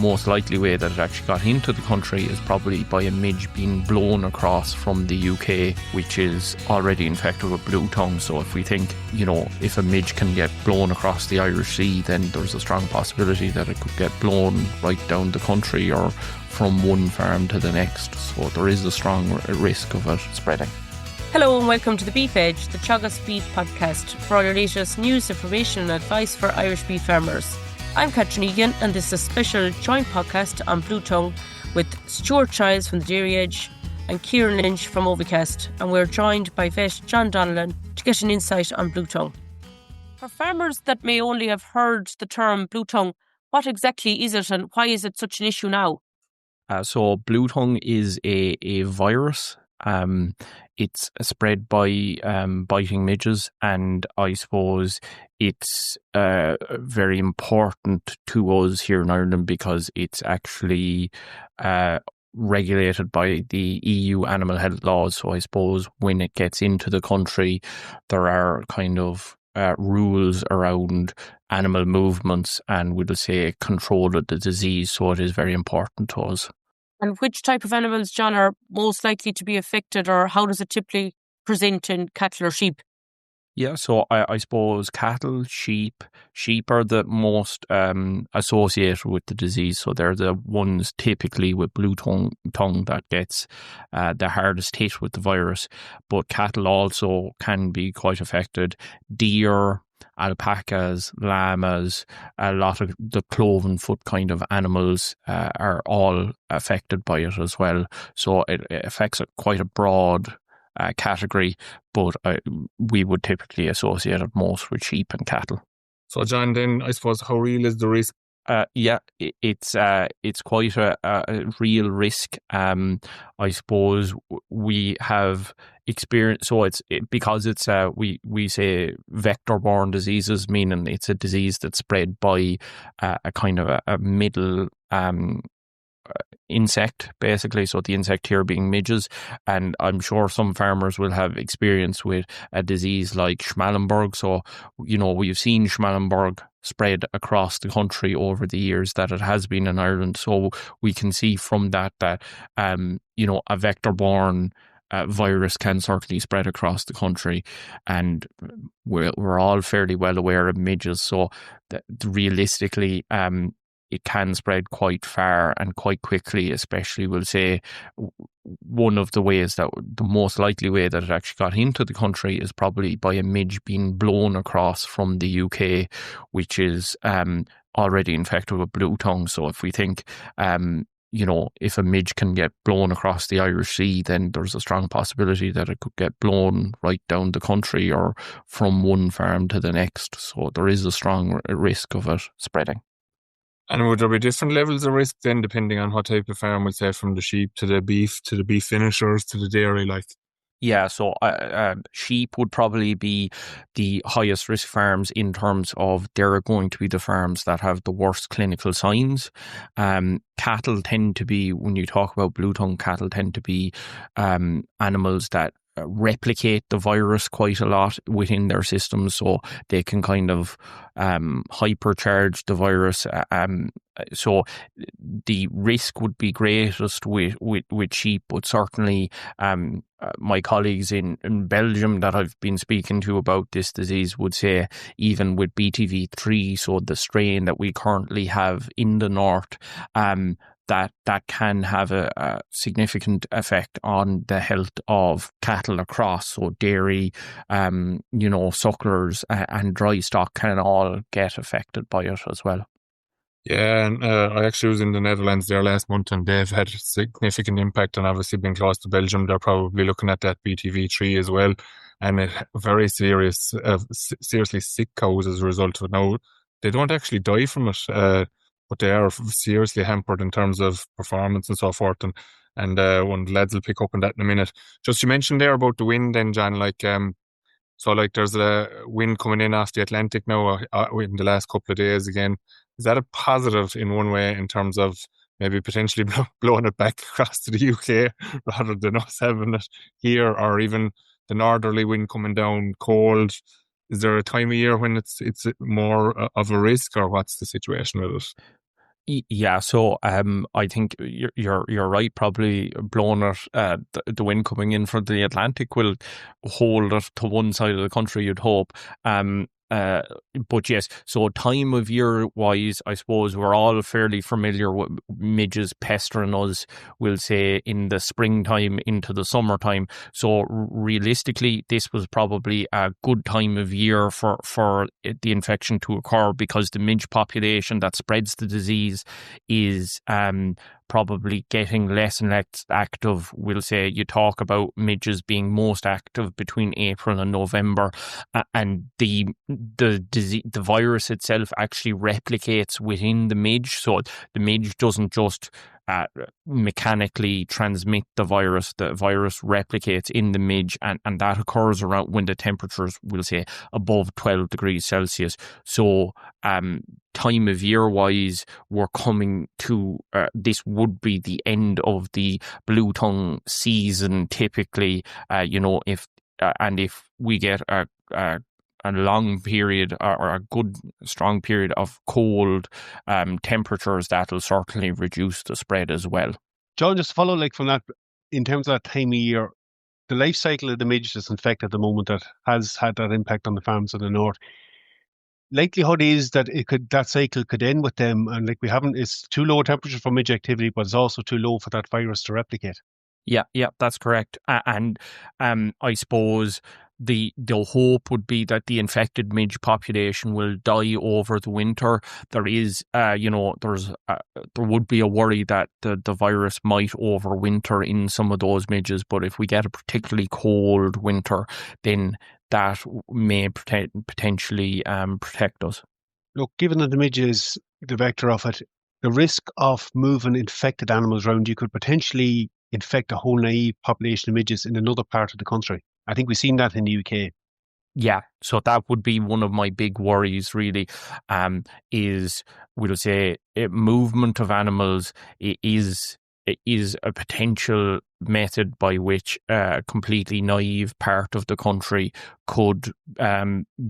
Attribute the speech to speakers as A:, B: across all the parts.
A: most likely way that it actually got into the country is probably by a midge being blown across from the UK, which is already infected with Bluetongue. So if we think, if a midge can get blown across the Irish Sea, then there's a strong possibility that it could get blown right down the country or from one farm to the next. So there is a strong risk of it spreading.
B: Hello and welcome to the Beef Edge, the Teagasc Beef podcast, for all your latest news, information and advice for Irish beef farmers. I'm Catherine Egan and this is a special joint podcast on Bluetongue with Stuart Childs from the Dairy Edge and Ciaran Lynch from Ovicast, and we're joined by vet John Donlon to get an insight on Bluetongue. For farmers that may only have heard the term Bluetongue, what exactly is it and why is it such an issue now?
A: So Bluetongue is a virus. It's spread by biting midges, and I suppose it's very important to us here in Ireland because it's actually regulated by the EU animal health laws. So I suppose when it gets into the country, there are kind of rules around animal movements and we'll say control of the disease. So it is very important to us.
B: And which type of animals, John, are most likely to be affected, or how does it typically present in cattle or sheep?
A: Yeah, so I suppose cattle, sheep are the most associated with the disease. So they're the ones typically with Bluetongue that gets the hardest hit with the virus. But cattle also can be quite affected. Deer, alpacas, llamas, a lot of the cloven foot kind of animals are all affected by it as well. So it affects quite a broad category, but we would typically associate it most with sheep and cattle.
C: So John, then I suppose how real is the risk?
A: It's quite a real risk. I suppose we have experience. So because it's we say vector-borne diseases, meaning it's a disease that's spread by a kind of a middle insect, basically. So the insect here being midges, and I'm sure some farmers will have experience with a disease like Schmallenberg. So we've seen Schmallenberg spread across the country over the years that it has been in Ireland. So we can see from that a vector-borne virus can certainly spread across the country, and we're all fairly well aware of midges. So realistically, it can spread quite far and quite quickly, especially we'll say one of the ways that the most likely way that it actually got into the country is probably by a midge being blown across from the UK, which is already infected with Bluetongue. So if we think, if a midge can get blown across the Irish Sea, then there's a strong possibility that it could get blown right down the country or from one farm to the next. So there is a strong risk of it spreading.
C: And would there be different levels of risk then, depending on what type of farm, would say, from the sheep to the beef finishers to the dairy, like?
A: Yeah, so sheep would probably be the highest risk farms in terms of they're going to be the farms that have the worst clinical signs. Cattle tend to be, when you talk about Bluetongue, cattle tend to be animals that replicate the virus quite a lot within their systems, so they can kind of hypercharge the virus. So the risk would be greatest with sheep, but certainly my colleagues in Belgium that I've been speaking to about this disease would say even with BTV3, so the strain that we currently have in the north, that can have a significant effect on the health of cattle across. So dairy, sucklers and dry stock can all get affected by it as well.
C: Yeah, and I actually was in the Netherlands there last month, and they've had a significant impact, and obviously being close to Belgium, they're probably looking at that BTV3 as well, and very seriously sick cows as a result of it. Now, they don't actually die from it, but they are seriously hampered in terms of performance and so forth, and one of the lads will pick up on that in a minute. Just you mentioned there about the wind then, John, so there's a wind coming in off the Atlantic now in the last couple of days again. Is that a positive in one way in terms of maybe potentially blowing it back across to the UK rather than us having it here, or even the northerly wind coming down cold? Is there a time of year when it's more of a risk, or what's the situation with it?
A: Yeah, so I think you're right. Probably blowing it, the wind coming in from the Atlantic will hold it to one side of the country, you'd hope. But yes, so time of year wise, I suppose we're all fairly familiar with midges pestering us, we'll say, in the springtime into the summertime. So realistically, this was probably a good time of year for the infection to occur, because the midge population that spreads the disease is probably getting less and less active. We'll say you talk about midges being most active between April and November, and the disease, the virus itself actually replicates within the midge. So the midge doesn't just mechanically transmit the virus replicates in the midge, and that occurs around when the temperatures, we'll say, above 12 degrees Celsius. So time of year wise, we're coming to this would be the end of the Bluetongue season typically. If we get a long period or a good strong period of cold temperatures, that'll certainly reduce the spread as well.
D: John, just to follow from that, in terms of that time of year, the life cycle of the midge that's infected at the moment that has had that impact on the farms of the north, likelihood is that that cycle could end with them, and it's too low a temperature for midge activity, but it's also too low for that virus to replicate.
A: Yeah, that's correct. And I suppose the hope would be that the infected midge population will die over the winter. There is, there would be a worry that the virus might overwinter in some of those midges, but if we get a particularly cold winter, then that may potentially protect us.
D: Look, given that the midge is the vector of it, the risk of moving infected animals around, you could potentially infect a whole naive population of midges in another part of the country. I think we've seen that in the UK.
A: Yeah, so that would be one of my big worries, really, is, we'll say, movement of animals is a potential method by which a completely naive part of the country could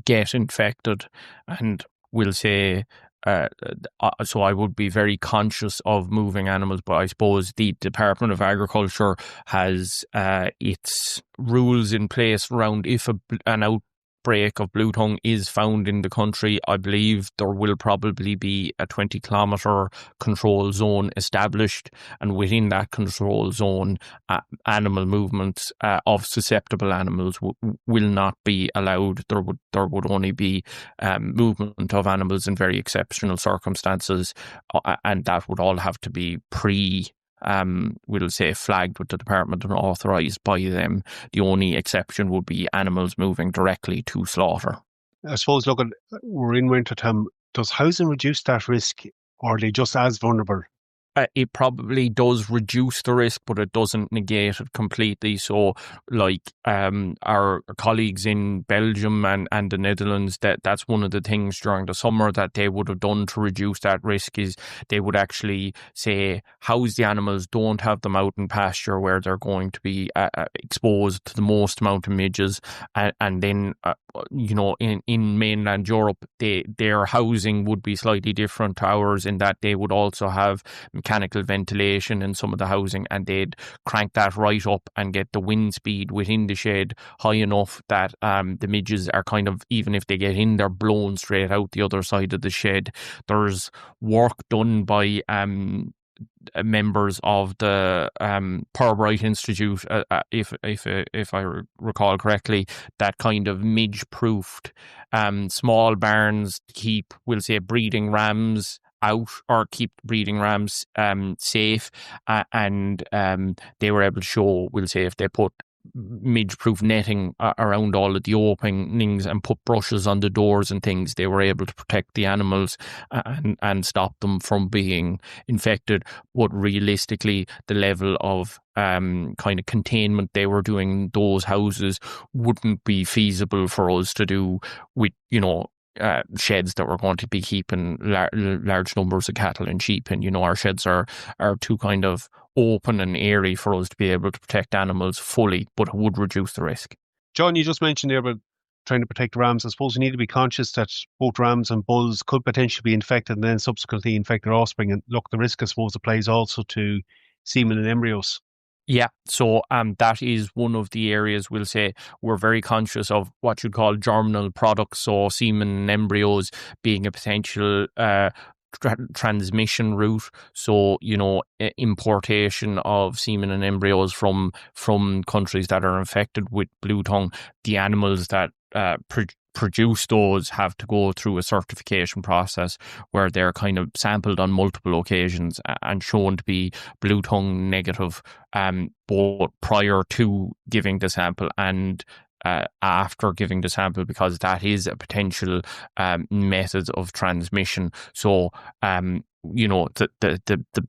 A: get infected. And we'll say, so I would be very conscious of moving animals, but I suppose the Department of Agriculture has its rules in place around if an outbreak of Bluetongue is found in the country. I believe there will probably be a 20-kilometre control zone established, and within that control zone, animal movements of susceptible animals will not be allowed. There would only be movement of animals in very exceptional circumstances, and that would all have to be we'll say, flagged with the department and authorised by them. The only exception would be animals moving directly to slaughter.
D: I suppose, look, we're in winter time. Does housing reduce that risk, or are they just as vulnerable?
A: It probably does reduce the risk, but it doesn't negate it completely. So, our colleagues in Belgium and the Netherlands, that's one of the things during the summer that they would have done to reduce that risk, is they would actually say, house the animals, don't have them out in pasture where they're going to be exposed to the most amount of midges. And then, in mainland Europe, their housing would be slightly different to ours, in that they would also have mechanical ventilation in some of the housing, and they'd crank that right up and get the wind speed within the shed high enough that the midges are kind of, even if they get in, they're blown straight out the other side of the shed. There's work done by members of the Pirbright Institute, if I recall correctly, that kind of midge-proofed small barns keep, we'll say, breeding rams out, or keep breeding rams safe, and they were able to show, we'll say, if they put midge-proof netting around all of the openings and put brushes on the doors and things, they were able to protect the animals and stop them from being infected. But realistically, the level of kind of containment they were doing in those houses wouldn't be feasible for us to do with, sheds that we're going to be keeping large numbers of cattle and sheep in. Our sheds are too kind of open and airy for us to be able to protect animals fully, but it would reduce the risk.
D: John, you just mentioned there about trying to protect rams, I suppose we need to be conscious that both rams and bulls could potentially be infected and then subsequently infect their offspring. And look, the risk, I suppose, applies also to semen and embryos.
A: Yeah, so that is one of the areas we'll say we're very conscious of what you'd call germinal products, so semen and embryos being a potential transmission route. So, importation of semen and embryos from countries that are infected with Bluetongue, the animals that produce those have to go through a certification process where they're kind of sampled on multiple occasions and shown to be Bluetongue negative, both prior to giving the sample and after giving the sample, because that is a potential method of transmission. So, the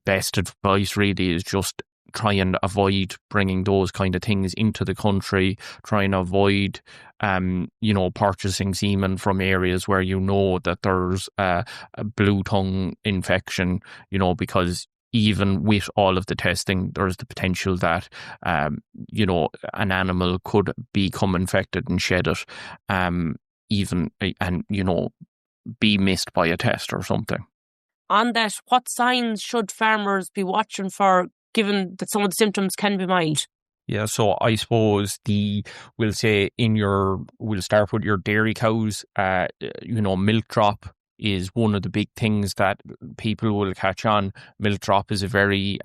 A: best advice really is just try and avoid bringing those kind of things into the country. Try and avoid, purchasing semen from areas where that there's a Bluetongue infection, because even with all of the testing, there's the potential that, an animal could become infected and shed it, be missed by a test or something.
B: On that, what signs should farmers be watching for, given that some of the symptoms can be mild?
A: Yeah, so I suppose we'll start with your dairy cows. Milk drop is one of the big things that people will catch on. Milk drop is a very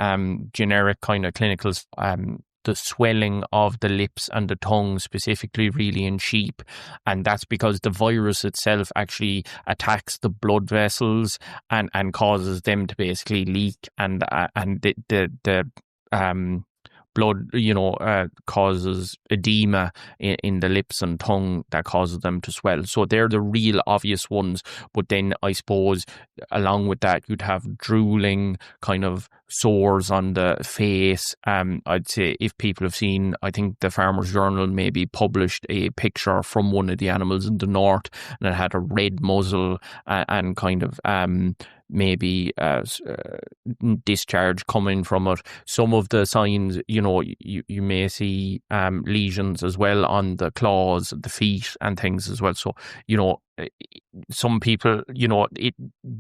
A: generic kind of clinical, the swelling of the lips and the tongue specifically really in sheep, and that's because the virus itself actually attacks the blood vessels and causes them to basically leak, and the blood, causes edema in the lips and tongue that causes them to swell. So they're the real obvious ones. But then I suppose along with that, you'd have drooling, kind of sores on the face. I'd say if people have seen, I think the Farmer's Journal maybe published a picture from one of the animals in the north, and it had a red muzzle and kind of maybe discharge coming from it. Some of the signs, you may see lesions as well on the claws, the feet and things as well. So, some people, it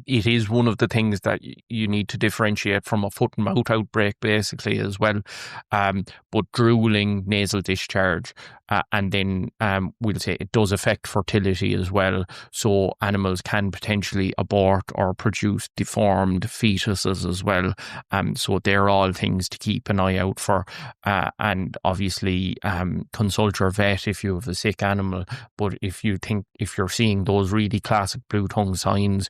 A: is one of the things that you need to differentiate from a foot and mouth outbreak basically as well. But drooling, nasal discharge, and then we'll say it does affect fertility as well. So animals can potentially abort or produce deformed fetuses as well. So they're all things to keep an eye out for. And obviously consult your vet if you have a sick animal. But if you're seeing those really classic Bluetongue signs,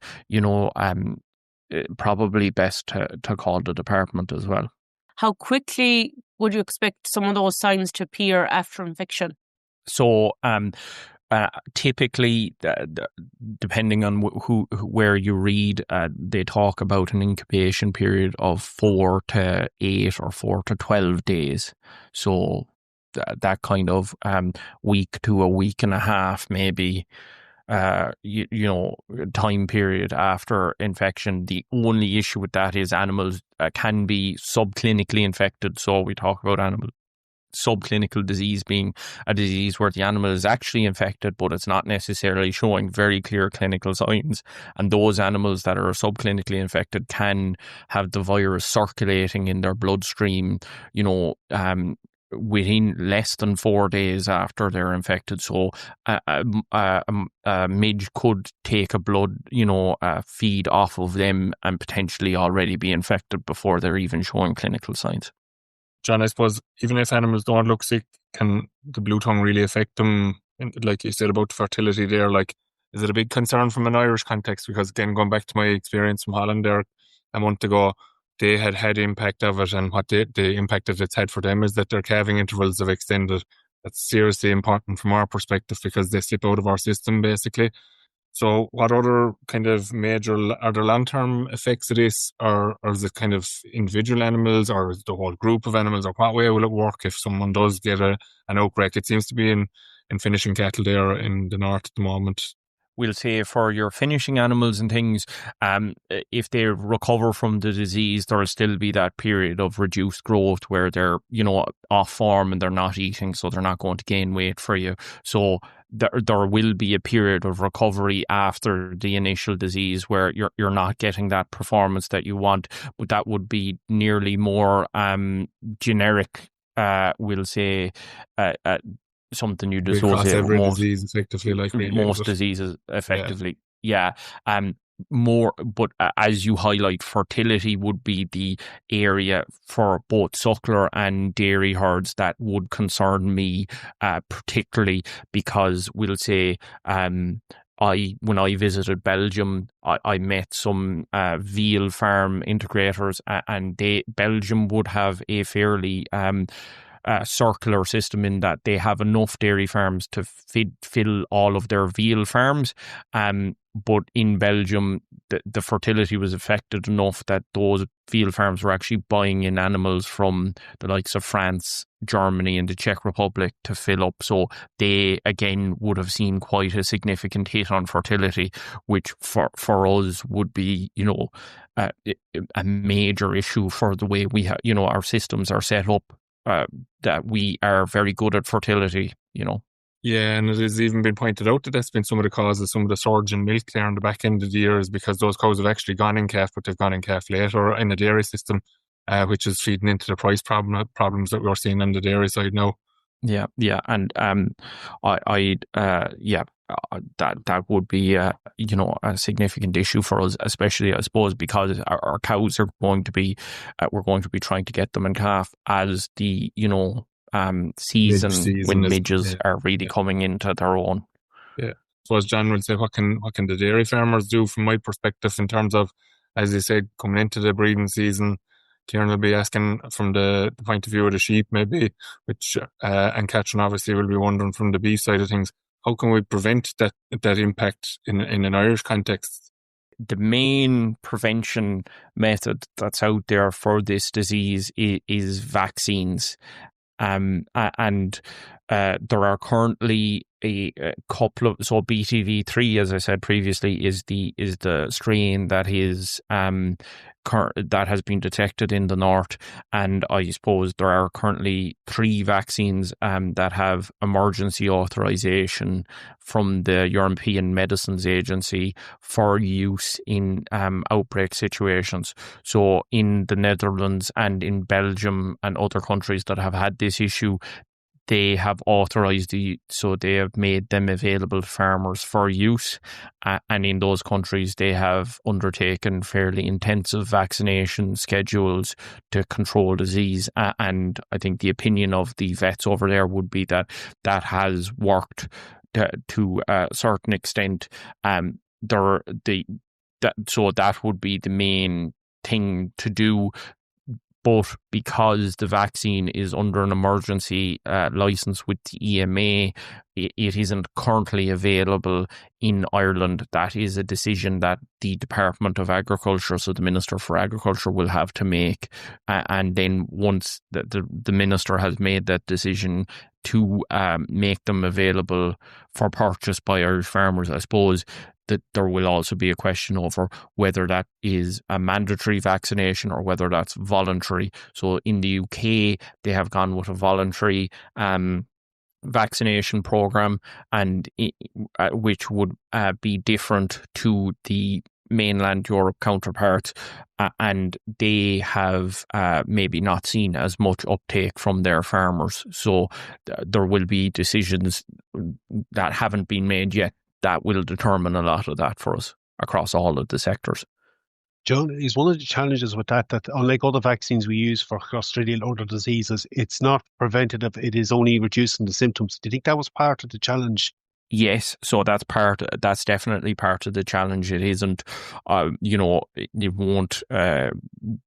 A: probably best to call the department as well.
B: How quickly would you expect some of those signs to appear after infection?
A: So typically, depending on where you read, they talk about an incubation period of 4 to 8 or 4 to 12 days. So that kind of week to a week and a half, maybe, time period after infection. The only issue with that is animals can be subclinically infected. So we talk about animal subclinical disease being a disease where the animal is actually infected, but it's not necessarily showing very clear clinical signs. And those animals that are subclinically infected can have the virus circulating in their bloodstream, within less than 4 days after they're infected. So a midge could take a blood, feed off of them and potentially already be infected before they're even showing clinical signs.
C: John, I suppose even if animals don't look sick, can the Bluetongue really affect them? Like you said about fertility there, is it a big concern from an Irish context? Because again, going back to my experience from Holland there a month ago, they had impact of it, and what the impact that it's had for them is that their calving intervals have extended. That's seriously important from our perspective because they slip out of our system basically. So what other kind of are there long-term effects of this, or is it kind of individual animals, or is it the whole group of animals, or what way will it work if someone does get an outbreak? It seems to be in finishing cattle there in the north at the moment.
A: we'll say for your finishing animals and things, if they recover from the disease, there'll still be that period of reduced growth where they're, off form and they're not eating, so they're not going to gain weight for you. So there will be a period of recovery after the initial disease where you're not getting that performance that you want, but that would be nearly more generic. We'll say something you associate with most
C: disease, effectively, like
A: most diseases, effectively. Yeah. More, but as you highlight, fertility would be the area for both suckler and dairy herds that would concern me, particularly because we'll say, when I visited Belgium, I met some veal farm integrators, and Belgium would have a fairly circular system in that they have enough dairy farms to fill all of their veal farms. But in Belgium, the fertility was affected enough that those veal farms were actually buying in animals from the likes of France, Germany and the Czech Republic to fill up. So they, again, would have seen quite a significant hit on fertility, which for us would be, a major issue for the way we our systems are set up, that we are very good at fertility,
C: Yeah, and it has even been pointed out that that's been some of the causes, some of the surge in milk there on the back end of the year is because those cows have actually gone in calf, but they've gone in calf later in the dairy system, which is feeding into the price problems that we're seeing on the dairy side now.
A: Yeah, and that would be a significant issue for us, especially I suppose because our cows are going to be we're going to be trying to get them in calf as the season when midges are really coming into their own.
C: Yeah. So as John would say, what can the dairy farmers do from my perspective in terms of, as you said, coming into the breeding season? Ciaran will be asking from the point of view of the sheep maybe, which and Ciaran obviously will be wondering from the beef side of things, how can we prevent that impact in an Irish context?
A: The main prevention method that's out there for this disease is vaccines. And there are currently a couple of, so BTV3, as I said previously, is the strain that is that has been detected in the north, and I suppose there are currently 3 vaccines that have emergency authorization from the European Medicines Agency for use in outbreak situations. So in the Netherlands and in Belgium and other countries that have had this issue, they have authorised so they have made them available to farmers for use. And in those countries, they have undertaken fairly intensive vaccination schedules to control disease. And I think the opinion of the vets over there would be that has worked to a certain extent. So that would be the main thing to do. But because the vaccine is under an emergency license with the EMA, it isn't currently available in Ireland. That is a decision that the Department of Agriculture, so the Minister for Agriculture, will have to make. And then once the Minister has made that decision to make them available for purchase by Irish farmers, I suppose that there will also be a question over whether that is a mandatory vaccination or whether that's voluntary. So in the UK, they have gone with a voluntary vaccination program, and which would be different to the mainland Europe counterparts, and they have maybe not seen as much uptake from their farmers. So there will be decisions that haven't been made yet that will determine a lot of that for us across all of the sectors.
D: John, is one of the challenges with that unlike other vaccines we use for Clostridial other diseases, it's not preventative, it is only reducing the symptoms. Do you think that was part of the challenge?
A: Yes, so that's definitely part of the challenge. It isn't, it won't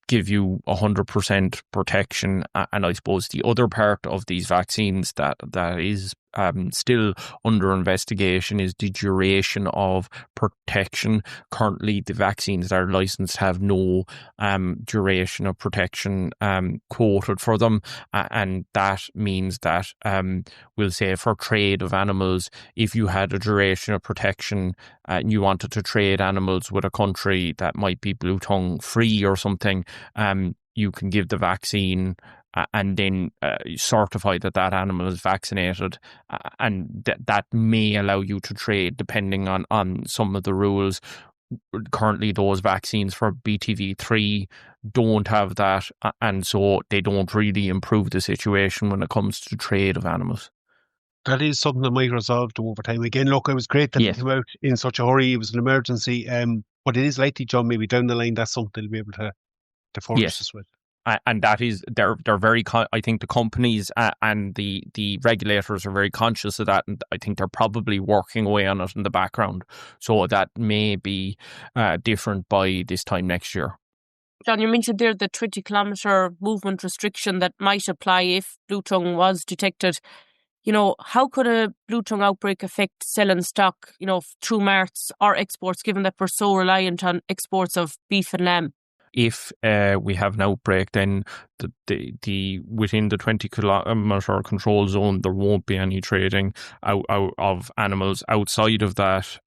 A: give you 100% protection. And I suppose the other part of these vaccines that is still under investigation is the duration of protection. Currently, the vaccines that are licensed have no duration of protection quoted for them, and that means that we'll say for trade of animals, if you had a duration of protection and you wanted to trade animals with a country that might be Bluetongue free or something, you can give the vaccine and then certify that that animal is vaccinated, and that may allow you to trade depending on some of the rules. Currently, those vaccines for BTV3 don't have that, and so they don't really improve the situation when it comes to trade of animals.
D: That is something that might resolve over time. Again, look, it was great that it came out in such a hurry. It was an emergency, but it is likely, John, maybe down the line, that's something they'll be able to furnish us with.
A: And that is, they're very, I think the companies and the regulators are very conscious of that, and I think they're probably working away on it in the background. So that may be different by this time next year.
B: John, you mentioned there the 20-kilometre movement restriction that might apply if Bluetongue was detected. How could a Bluetongue outbreak affect selling stock, through marts or exports, given that we're so reliant on exports of beef and lamb?
A: If we have an outbreak, then the within the 20-kilometre control zone, there won't be any trading out of animals. Outside of that,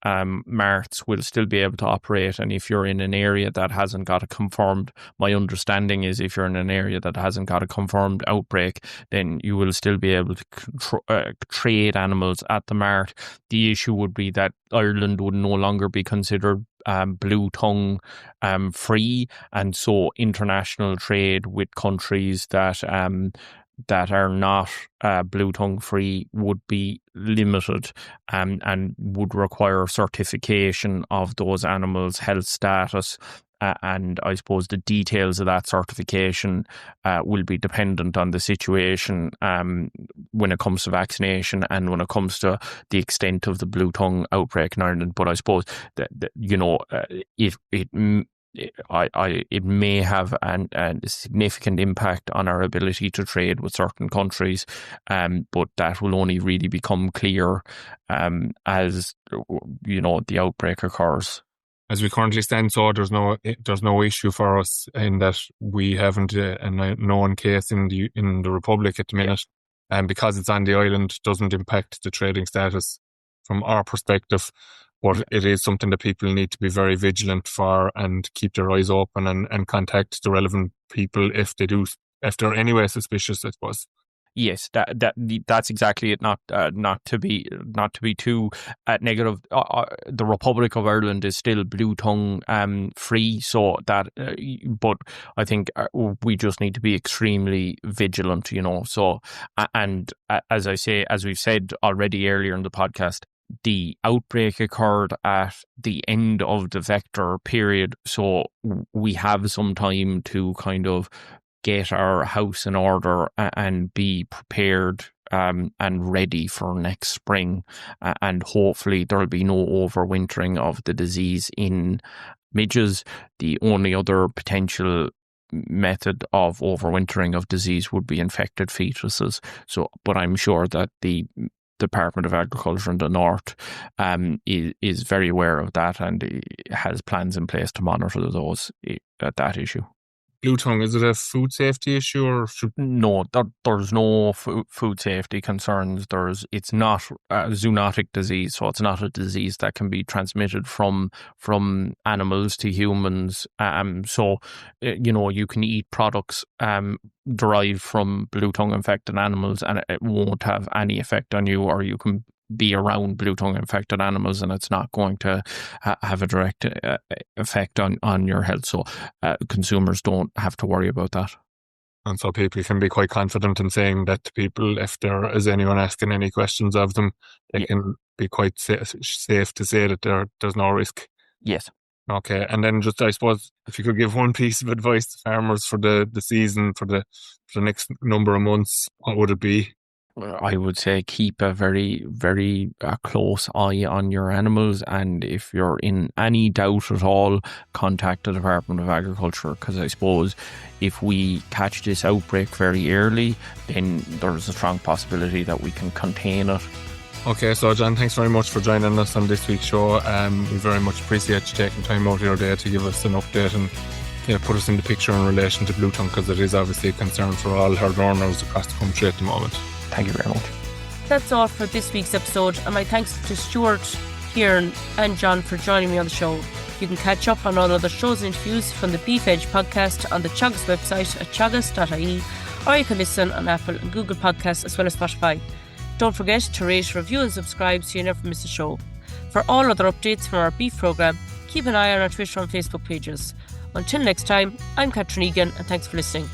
A: marts will still be able to operate. And if you're in an area that hasn't got a confirmed, my understanding is if you're in an area that hasn't got a confirmed outbreak, then you will still be able to trade animals at the mart. The issue would be that Ireland would no longer be considered Bluetongue free, and so international trade with countries that are not Bluetongue free would be limited, and would require certification of those animals' health status. And I suppose the details of that certification will be dependent on the situation when it comes to vaccination and when it comes to the extent of the Bluetongue outbreak in Ireland. But I suppose that it may have a significant impact on our ability to trade with certain countries, but that will only really become clear as the outbreak occurs.
C: As we currently stand, so there's no issue for us in that we haven't a known case in the Republic at the minute, and because it's on the island, doesn't impact the trading status from our perspective. But it is something that people need to be very vigilant for and keep their eyes open and contact the relevant people if they're anyway suspicious, I suppose.
A: Yes, that's exactly it. Not to be too negative. The Republic of Ireland is still Bluetongue free, so that. But I think we just need to be extremely vigilant. So, and as we've said already earlier in the podcast, the outbreak occurred at the end of the vector period, so we have some time to kind of get our house in order and be prepared and ready for next spring, and hopefully there'll be no overwintering of the disease in midges. The only other potential method of overwintering of disease would be infected fetuses. But I'm sure that the Department of Agriculture in the North is very aware of that and has plans in place to monitor that issue.
C: Bluetongue, is it a food safety issue or
A: No, there's no food safety concerns. It's not a zoonotic disease, so it's not a disease that can be transmitted from animals to humans. So you can eat products derived from Bluetongue infected animals, and it won't have any effect on you, or you can be around Bluetongue infected animals and it's not going to have a direct effect on your health. So consumers don't have to worry about that.
C: And so people can be quite confident in saying that to people, if there is anyone asking any questions of them, they can be quite safe to say that there's no risk.
A: Yes.
C: Okay, and then just, I suppose, if you could give one piece of advice to farmers for the season, for the next number of months, what would it be?
A: I would say keep a very, very close eye on your animals, and if you're in any doubt at all, contact the Department of Agriculture, because I suppose if we catch this outbreak very early, then there's a strong possibility that we can contain it.
C: Okay, so John, thanks very much for joining us on this week's show. We very much appreciate you taking time out of your day to give us an update and put us in the picture in relation to Bluetongue, because it is obviously a concern for all herd owners across the country at the moment.
A: Thank you very much.
B: That's all for this week's episode, and my thanks to Stuart, Ciaran and John for joining me on the show. You can catch up on all other shows and interviews from the Beef Edge podcast on the Teagasc website at teagasc.ie, or you can listen on Apple and Google Podcasts as well as Spotify. Don't forget to rate, review and subscribe so you never miss a show. For all other updates from our beef programme, keep an eye on our Twitter and Facebook pages. Until next time, I'm Ciaran, and thanks for listening.